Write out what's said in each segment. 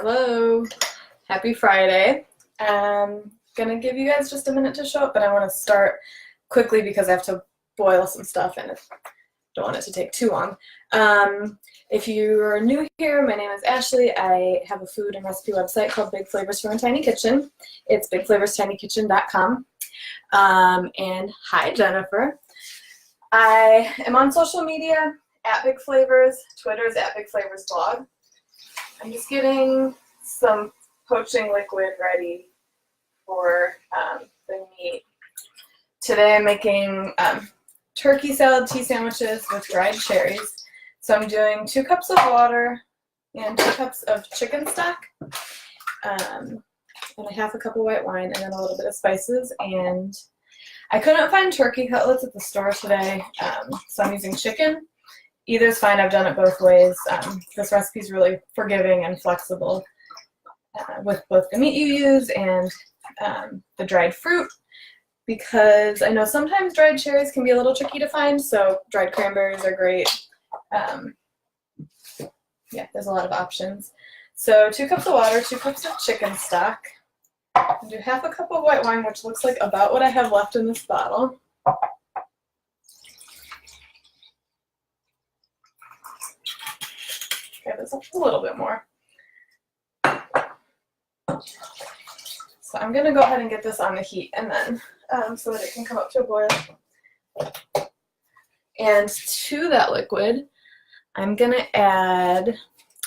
Hello, happy Friday. I'm gonna give you guys just a minute to show up, but I want to start quickly because I have to boil some stuff and I don't want it to take too long. If you're new here, my name is Ashley. I have a food and recipe website called Big Flavors from a Tiny Kitchen. It's bigflavorstinyKitchen.com. And hi, Jennifer. I am on social media at Big Flavors. Twitter is at Big Flavors Blog. I'm just getting some poaching liquid ready for the meat. Today I'm making turkey salad tea sandwiches with dried cherries. So I'm doing 2 cups of water and 2 cups of chicken stock, and a half a cup of white wine, and then a little bit of spices. And I couldn't find turkey cutlets at the store today, so I'm using chicken. Either is fine. I've done it both ways. This recipe is really forgiving and flexible with both the meat you use and the dried fruit, because I know sometimes dried cherries can be a little tricky to find, so dried cranberries are great. Yeah, there's a lot of options. So 2 cups of water, 2 cups of chicken stock. I'll do half a cup of white wine, which looks like about what I have left in this bottle. Okay, there's a little bit more. So I'm going to go ahead and get this on the heat and then so that it can come up to a boil. And to that liquid, I'm going to add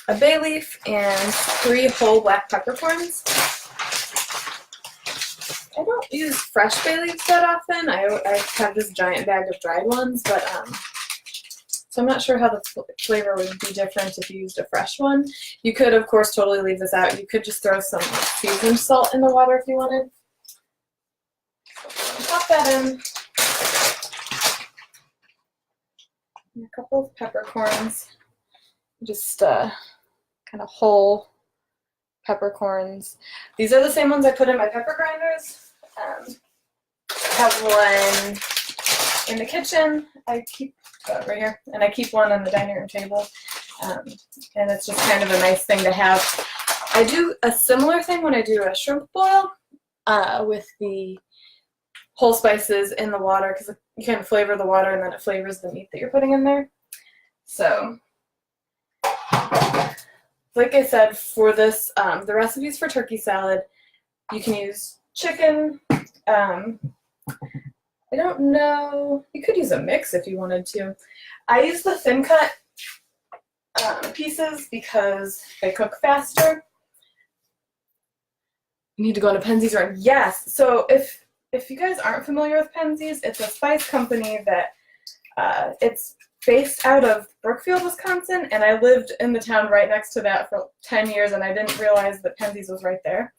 a bay leaf and 3 whole black peppercorns. I don't use fresh bay leaves that often. I have this giant bag of dried ones, but so I'm not sure how the flavor would be different if you used a fresh one. You could, of course, totally leave this out. You could just throw some seasoned salt in the water if you wanted. So pop that in. And a couple of peppercorns. Just kind of whole peppercorns. These are the same ones I put in my pepper grinders. I have one in the kitchen. I keep right here, and I keep one on the dining room table, and it's just kind of a nice thing to have. I do a similar thing when I do a shrimp boil with the whole spices in the water, because you kind of flavor the water and then it flavors the meat that you're putting in there. So like I said, for this, the recipes for turkey salad, you can use chicken. I don't know, you could use a mix if you wanted to. I use the thin cut pieces because they cook faster. You need to go into Penzeys Run. Yes, so if you guys aren't familiar with Penzeys, it's a spice company that it's based out of Brookfield, Wisconsin, and I lived in the town right next to that for 10 years, and I didn't realize that Penzeys was right there.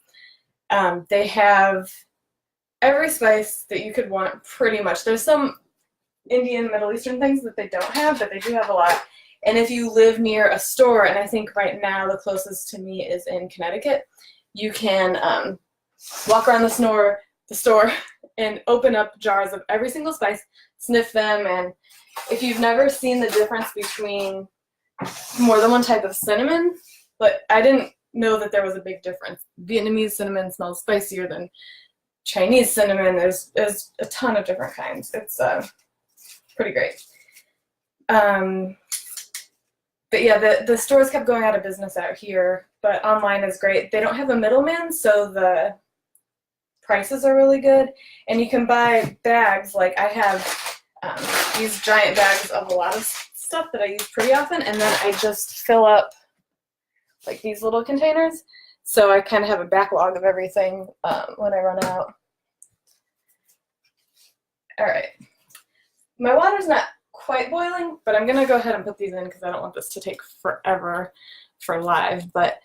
They have every spice that you could want, pretty much. There's some Indian, Middle Eastern things that they don't have, but they do have a lot. And if you live near a store, and I think right now the closest to me is in Connecticut, you can walk around the store and open up jars of every single spice, sniff them, and if you've never seen the difference between more than one type of cinnamon, but I didn't know that there was a big difference. Vietnamese cinnamon smells spicier than Chinese cinnamon. There's a ton of different kinds. It's pretty great. But yeah, the stores kept going out of business out here, but online is great. They don't have a middleman, so the prices are really good. And you can buy bags. Like I have these giant bags of a lot of stuff that I use pretty often, and then I just fill up like these little containers. So I kind of have a backlog of everything when I run out. All right. My water's not quite boiling, but I'm going to go ahead and put these in because I don't want this to take forever for live. But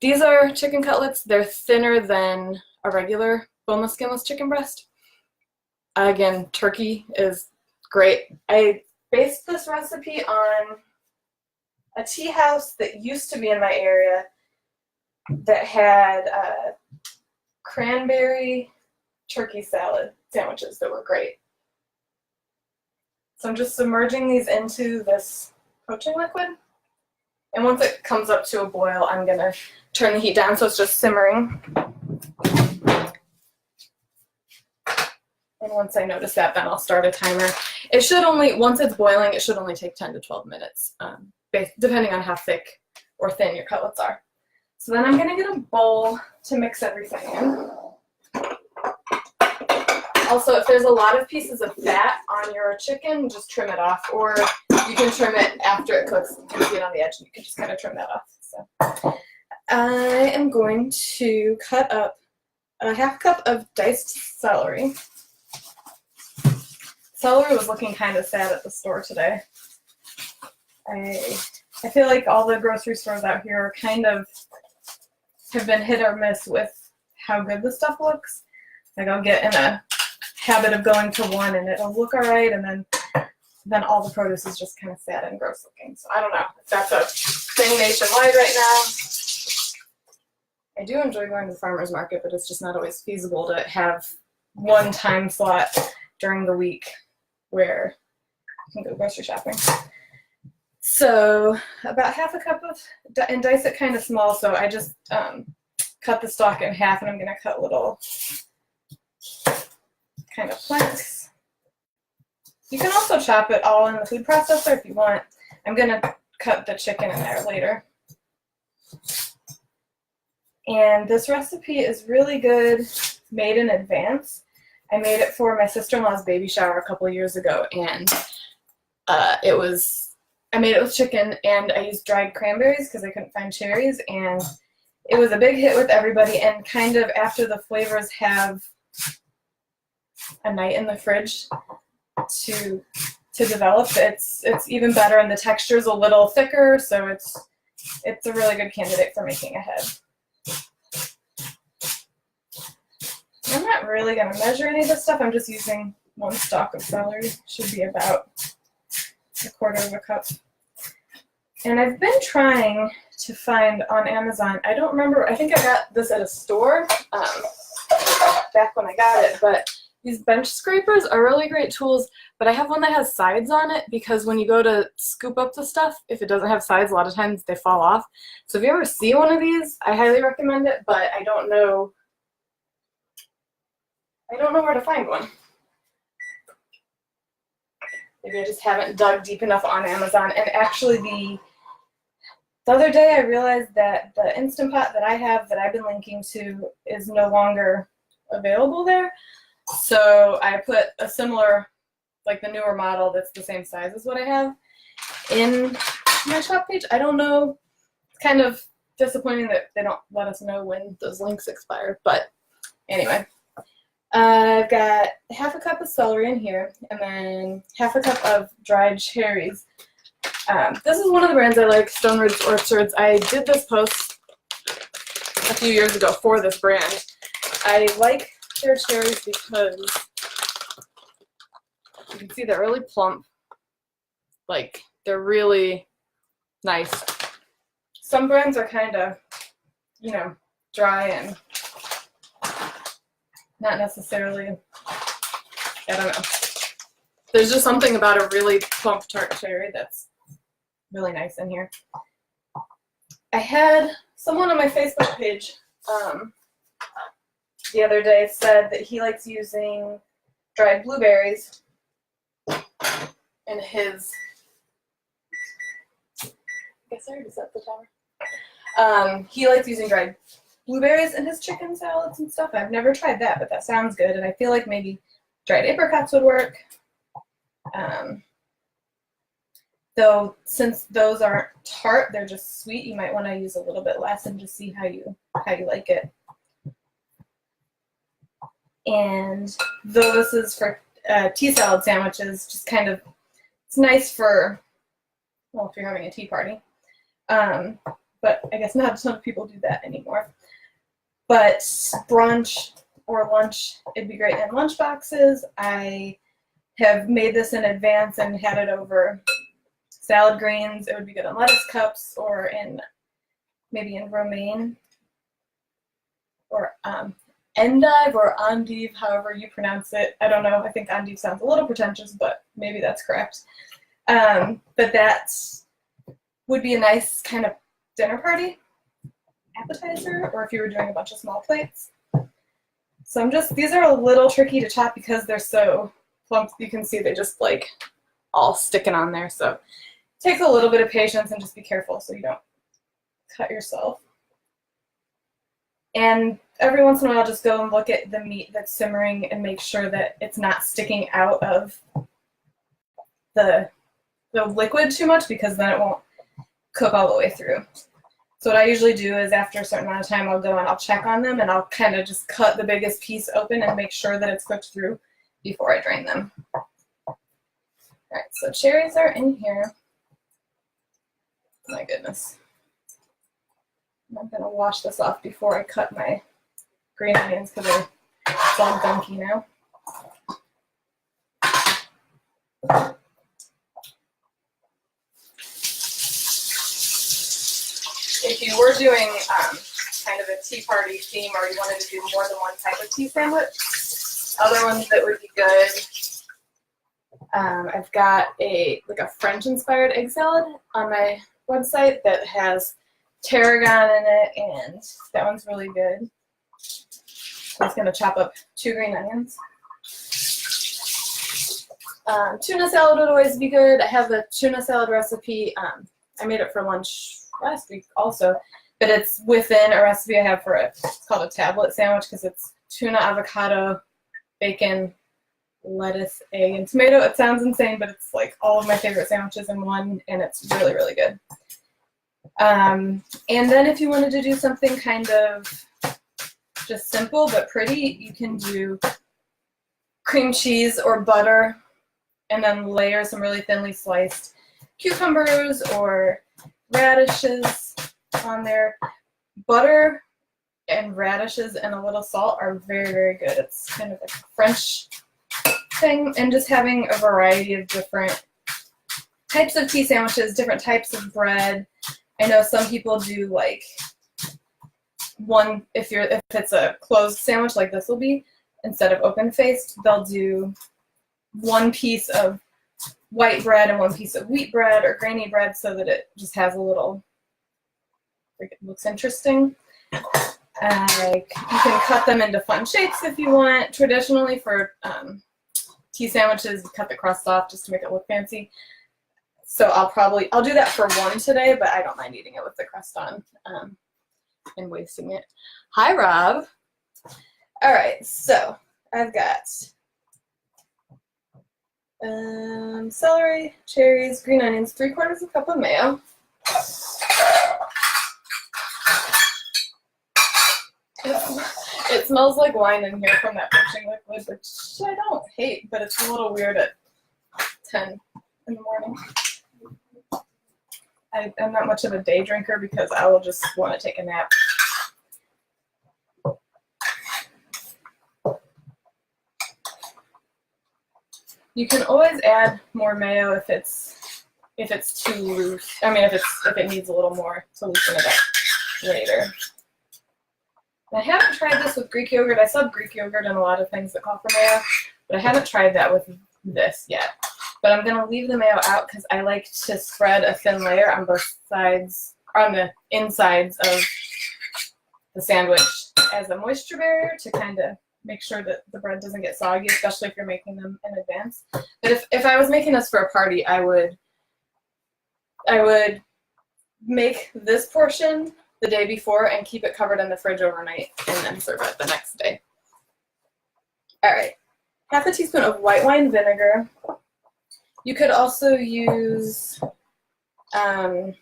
these are chicken cutlets. They're thinner than a regular boneless, skinless chicken breast. Again, turkey is great. I based this recipe on a tea house that used to be in my area that had cranberry turkey salad sandwiches that were great. So I'm just submerging these into this poaching liquid, And once it comes up to a boil, I'm gonna turn the heat down so it's just simmering. And once I notice that, then I'll start a timer. It should only, once it's boiling, it should only take 10 to 12 minutes, depending on how thick or thin your cutlets are. So then I'm gonna get a bowl to mix everything in. Also, if there's a lot of pieces of fat on your chicken, just trim it off, or you can trim it after it cooks. You can see it on the edge, and you can just kind of trim that off. So I am going to cut up a half cup of diced celery. Celery was looking kind of sad at the store today. I feel like all the grocery stores out here kind of have been hit or miss with how good the stuff looks. Like I'll get in a habit of going to one and it'll look all right, and then all the produce is just kind of sad and gross looking. So I don't know if that's a thing nationwide right now. I do enjoy going to the farmer's market, but it's just not always feasible to have one time slot during the week where you can go grocery shopping. So about half a cup of, and dice it kind of small, so I just cut the stalk in half, and I'm going to cut little kind of planks. You can also chop it all in the food processor if you want. I'm going to cut the chicken in there later. And this recipe is really good made in advance. I made it for my sister-in-law's baby shower a couple of years ago, and I made it with chicken, and I used dried cranberries because I couldn't find cherries, and it was a big hit with everybody. And kind of after the flavors have a night in the fridge to develop, it's even better, and the texture is a little thicker, so it's a really good candidate for making ahead. I'm not really going to measure any of this stuff. I'm just using one stalk of celery. Should be about a quarter of a cup. And I've been trying to find on Amazon, I don't remember, I think I got this at a store back when I got it, but these bench scrapers are really great tools, but I have one that has sides on it because when you go to scoop up the stuff, if it doesn't have sides, a lot of times they fall off. So if you ever see one of these, I highly recommend it, but I don't know where to find one. Maybe I just haven't dug deep enough on Amazon. And actually the other day I realized that the Instant Pot that I have that I've been linking to is no longer available there. So I put a similar, like the newer model that's the same size as what I have in my shop page. I don't know. It's kind of disappointing that they don't let us know when those links expire. But anyway. I've got half a cup of celery in here, and then half a cup of dried cherries. This is one of the brands I like, Stone Ridge Orchards. I did this post a few years ago for this brand. I like their cherries because you can see they're really plump. Like, they're really nice. Some brands are kind of, dry and not necessarily, I don't know. There's just something about a really plump tart cherry that's really nice in here. I had someone on my Facebook page the other day said that he likes using dried blueberries in his, I guess I already set the timer. He likes using dried blueberries in his chicken salads and stuff. I've never tried that, but that sounds good, and I feel like maybe dried apricots would work. Though since those aren't tart, they're just sweet, you might want to use a little bit less and just see how you like it. And though this is for tea salad sandwiches, just kind of, it's nice for, well, if you're having a tea party. But I guess not a ton of people do that anymore. But brunch or lunch, it'd be great in lunch boxes. I have made this in advance and had it over salad greens. It would be good in lettuce cups or maybe in romaine or endive or endive, however you pronounce it. I don't know. I think endive sounds a little pretentious, but maybe that's correct. But that's would be a nice kind of dinner party appetizer, or if you were doing a bunch of small plates. So these are a little tricky to chop because they're so plump. You can see they just like all sticking on there. So it takes a little bit of patience, and just be careful so you don't cut yourself. And every once in a while, just go and look at the meat that's simmering and make sure that it's not sticking out of the liquid too much, because then it won't cook all the way through. So what I usually do is after a certain amount of time, I'll go and I'll check on them, and I'll kind of just cut the biggest piece open and make sure that it's cooked through before I drain them. All right, so cherries are in here. My goodness. I'm going to wash this off before I cut my green onions because it's all gunky now. If you were doing kind of a tea party theme, or you wanted to do more than one type of tea sandwich, other ones that would be good. I've got a French-inspired egg salad on my website that has tarragon in it, and that one's really good. I'm just going to chop up 2 green onions. Tuna salad would always be good. I have a tuna salad recipe. I made it for lunch last week also, but it's within a recipe I have for it. It's called a tablet sandwich because it's tuna, avocado, bacon, lettuce, egg, and tomato. It sounds insane, but it's like all of my favorite sandwiches in one, and it's really, really good. And then if you wanted to do something kind of just simple but pretty, you can do cream cheese or butter, and then layer some really thinly sliced cucumbers or radishes on there. Butter and radishes and a little salt are very, very good. It's kind of like a French thing, and just having a variety of different types of tea sandwiches, different types of bread. I know some people do like one, if it's a closed sandwich like this will be, instead of open faced, they'll do one piece of white bread and one piece of wheat bread or grainy bread so that it just has a little, like, it looks interesting. You can cut them into fun shapes if you want. Traditionally for tea sandwiches, you cut the crust off just to make it look fancy. So I'll do that for one today, but I don't mind eating it with the crust on and wasting it. Hi, Rob. All right, so I've got celery, cherries, green onions, 3/4 cup of mayo. It smells like wine in here from that poaching liquid, which I don't hate, but it's a little weird at 10 in the morning. I'm not much of a day drinker because I will just want to take a nap. You can always add more mayo if it's too loose. I mean, if it needs a little more to loosen it up later. I haven't tried this with Greek yogurt. I sub Greek yogurt in a lot of things that call for mayo, but I haven't tried that with this yet. But I'm going to leave the mayo out because I like to spread a thin layer on both sides, on the insides of the sandwich as a moisture barrier to kind of make sure that the bread doesn't get soggy, especially if you're making them in advance. But if I was making this for a party, I would make this portion the day before and keep it covered in the fridge overnight and then serve it the next day. All right, 1/2 teaspoon of white wine vinegar. You could also use lemon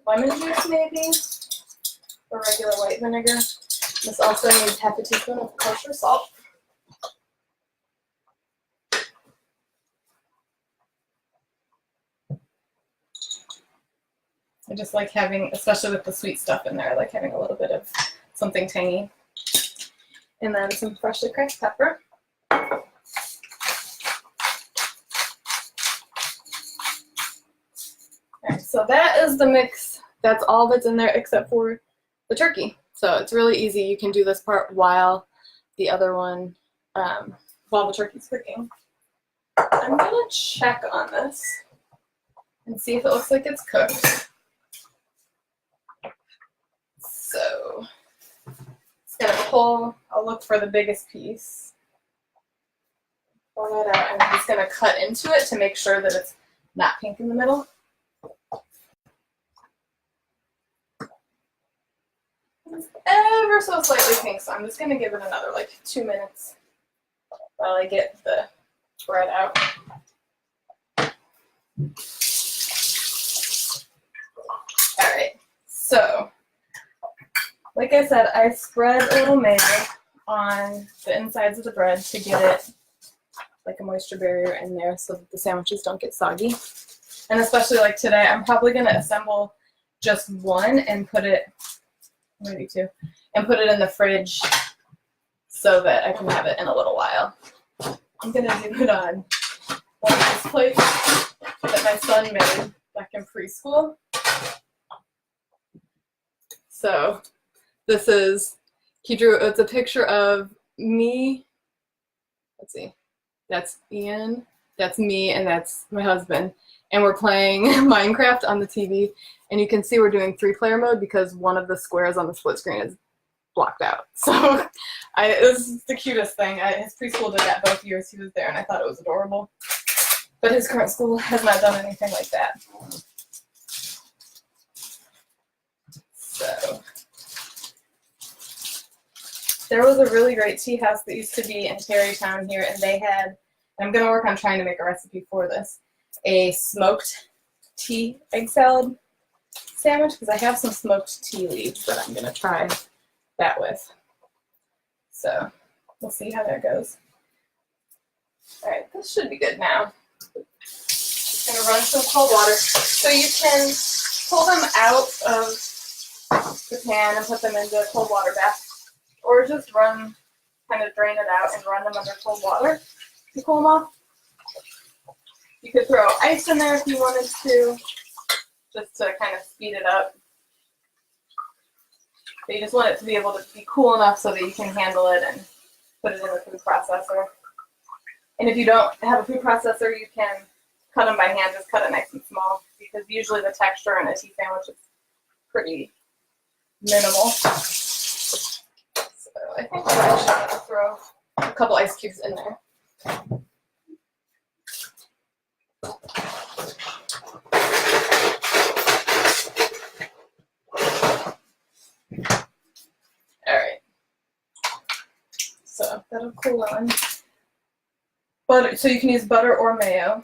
juice maybe, or regular white vinegar. This also needs 1/2 teaspoon of kosher salt. I just like having, especially with the sweet stuff in there, I like having a little bit of something tangy. And then some freshly cracked pepper. Alright, so that is the mix. That's all that's in there except for the turkey. So it's really easy. You can do this part while the other one, while the turkey's cooking. I'm gonna check on this. and see if it looks like it's cooked. So it's gonna pull, I'll look for the biggest piece. Pull that out, and I'm just gonna cut into it to make sure that it's not pink in the middle. It's ever so slightly pink, so I'm just gonna give it another like 2 minutes while I get the bread out. Alright, so like I said, I spread a little mayo on the insides of the bread to get it like a moisture barrier in there so that the sandwiches don't get soggy. And especially like today, I'm probably going to assemble just one and put it, maybe two, and put it in the fridge so that I can have it in a little while. I'm going to do it on one of these plates that my son made back in preschool. So this is, he drew, it's a picture of me, let's see, that's Ian, that's me, and that's my husband. And we're playing Minecraft on the TV, and you can see we're doing 3-player mode because one of the squares on the split screen is blocked out. So it was the cutest thing. His preschool did that both years he was there, and I thought it was adorable. But his current school has not done anything like that. So there was a really great tea house that used to be in Tarrytown here, and they had, I'm going to work on trying to make a recipe for this, a smoked tea egg salad sandwich, because I have some smoked tea leaves that I'm going to try that with. So we'll see how that goes. All right, this should be good now. Just going to run some cold water. So you can pull them out of the pan and put them into a cold water bath, or just kind of drain it out and run them under cold water to cool them off. You could throw ice in there if you wanted to, just to kind of speed it up. But you just want it to be able to be cool enough so that you can handle it and put it in the food processor. And if you don't have a food processor, you can cut them by hand, just cut it nice and small, because usually the texture in a tea sandwich is pretty minimal. I think I should throw a couple ice cubes in there. Alright. So that'll cool on. Butter, so you can use butter or mayo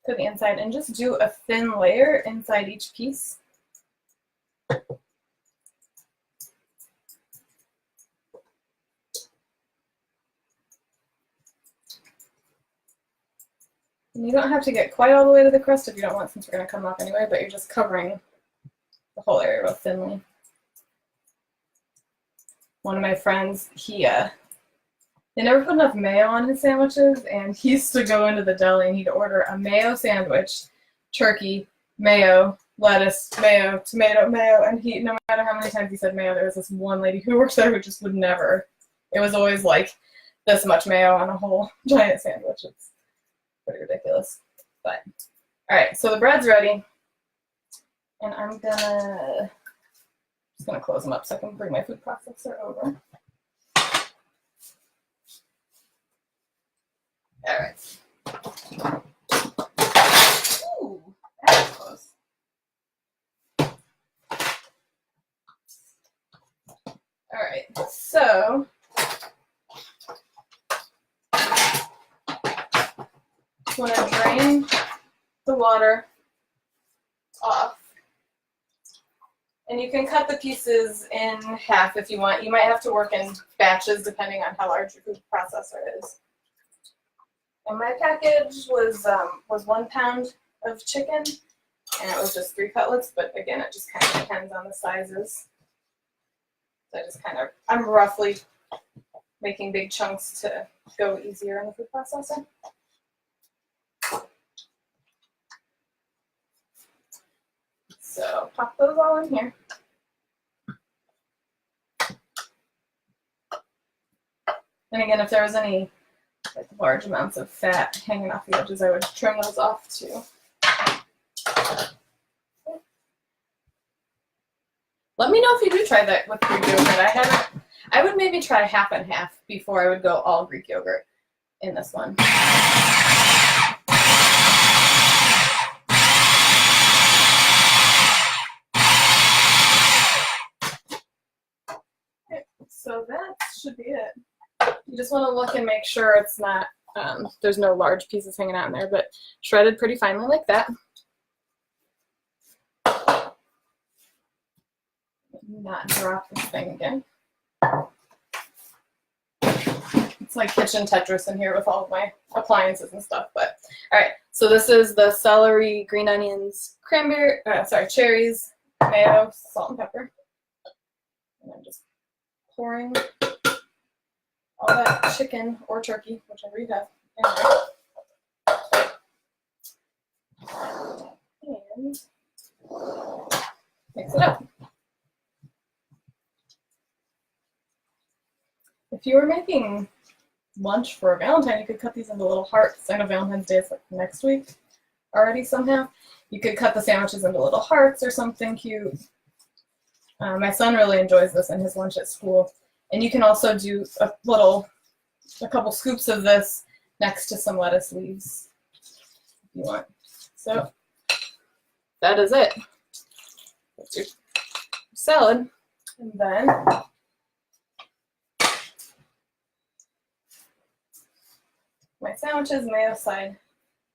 to the inside, and just do a thin layer inside each piece. And you don't have to get quite all the way to the crust if you don't want, since we're going to come off anyway, but you're just covering the whole area real thinly. One of my friends, they never put enough mayo on his sandwiches, and he used to go into the deli and he'd order a mayo sandwich, turkey, mayo, lettuce, mayo, tomato, mayo, and no matter how many times he said mayo, there was this one lady who works there who just would never. It was always like this much mayo on a whole giant sandwich. It's pretty ridiculous. But all right, so the bread's ready, and I'm just gonna close them up so I can bring my food processor over. All right. Ooh, that was close. All right, so I'm going to drain the water off. And you can cut the pieces in half if you want. You might have to work in batches depending on how large your food processor is. And my package was 1 pound of chicken, and it was just 3 cutlets, but again, it just kind of depends on the sizes. So I'm roughly making big chunks to go easier in the food processor. So pop those all in here. And again, if there was any large amounts of fat hanging off the edges, I would trim those off too. Let me know if you do try that with Greek yogurt. I would maybe try half and half before I would go all Greek yogurt in this one. Okay, so that should be it. You just want to look and make sure it's not, there's no large pieces hanging out in there, but shredded pretty finely like that. Not drop this thing again. It's like kitchen Tetris in here with all of my appliances and stuff. But all right, so this is the celery, green onions, cranberry, cherries, mayo, salt and pepper. And I'm just pouring all that chicken or turkey, whichever you have, in there. And mix it up. If you were making lunch for a Valentine, you could cut these into little hearts. I know Valentine's Day is like next week already somehow. You could cut the sandwiches into little hearts or something cute. My son really enjoys this in his lunch at school. And you can also do a couple scoops of this next to some lettuce leaves if you want. So that is it. That's your salad. And then my sandwiches, mayo side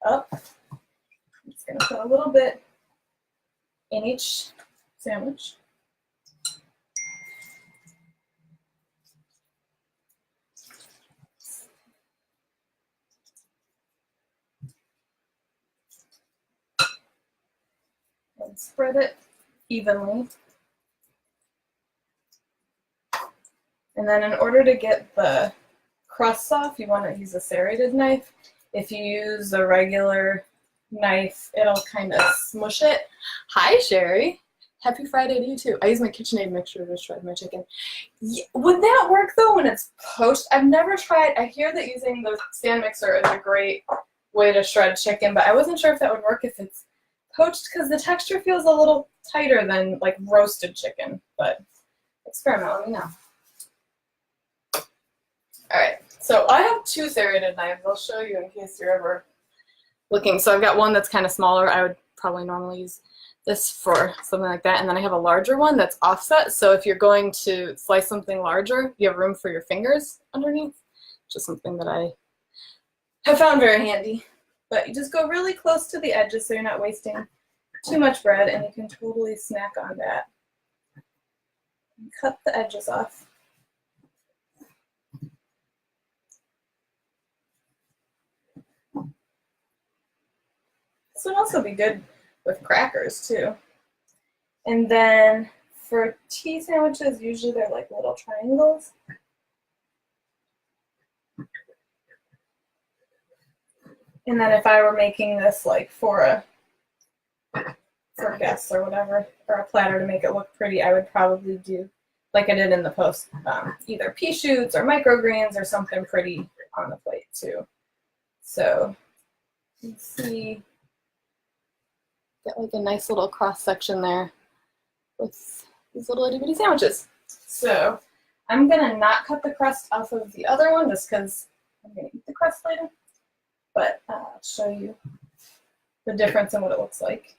up. I'm just going to put a little bit in each sandwich. And spread it evenly. And then in order to get the crusts off, you want to use a serrated knife. If you use a regular knife, it'll kind of smush it. Hi, Sherry. Happy Friday to you too. I use my KitchenAid mixture to shred my chicken. Yeah, would that work though when it's poached? I've never tried. I hear that using the stand mixer is a great way to shred chicken, but I wasn't sure if that would work if it's poached because the texture feels a little tighter than like roasted chicken. But experiment, let me know. All right, so I have two serrated knives. I'll show you in case you're ever looking. So I've got one that's kind of smaller. I would probably normally use this for something like that. And then I have a larger one that's offset. So if you're going to slice something larger, you have room for your fingers underneath. Just something that I have found very handy. But you just go really close to the edges so you're not wasting too much bread, and you can totally snack on that. And cut the edges off. This would also be good with crackers too. And then for tea sandwiches, usually they're like little triangles. And then if I were making this like for guests or whatever, or a platter to make it look pretty, I would probably do, like I did in the post, either pea shoots or microgreens or something pretty on the plate too. So you can see, get like a nice little cross section there with these little itty bitty sandwiches. So I'm gonna not cut the crust off of the other one just because I'm gonna eat the crust later, but I'll show you the difference in what it looks like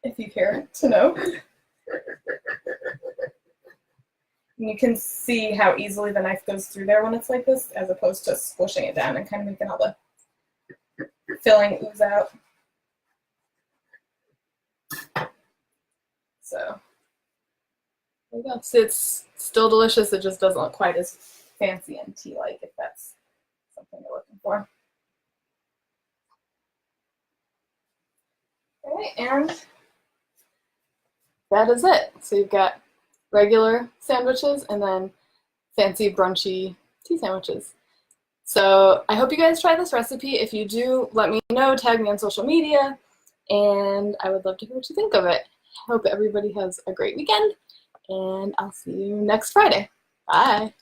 if you care to know. And you can see how easily the knife goes through there when it's like this, as opposed to squishing it down and kind of making all the filling ooze out. So there you go. So it's still delicious. It just doesn't look quite as fancy and tea-like, if that's something you're looking for. All right, and that is it. So you've got regular sandwiches and then fancy brunchy tea sandwiches. So I hope you guys try this recipe. If you do, let me know, tag me on social media, and I would love to hear what you think of it. Hope everybody has a great weekend, and I'll see you next Friday. Bye.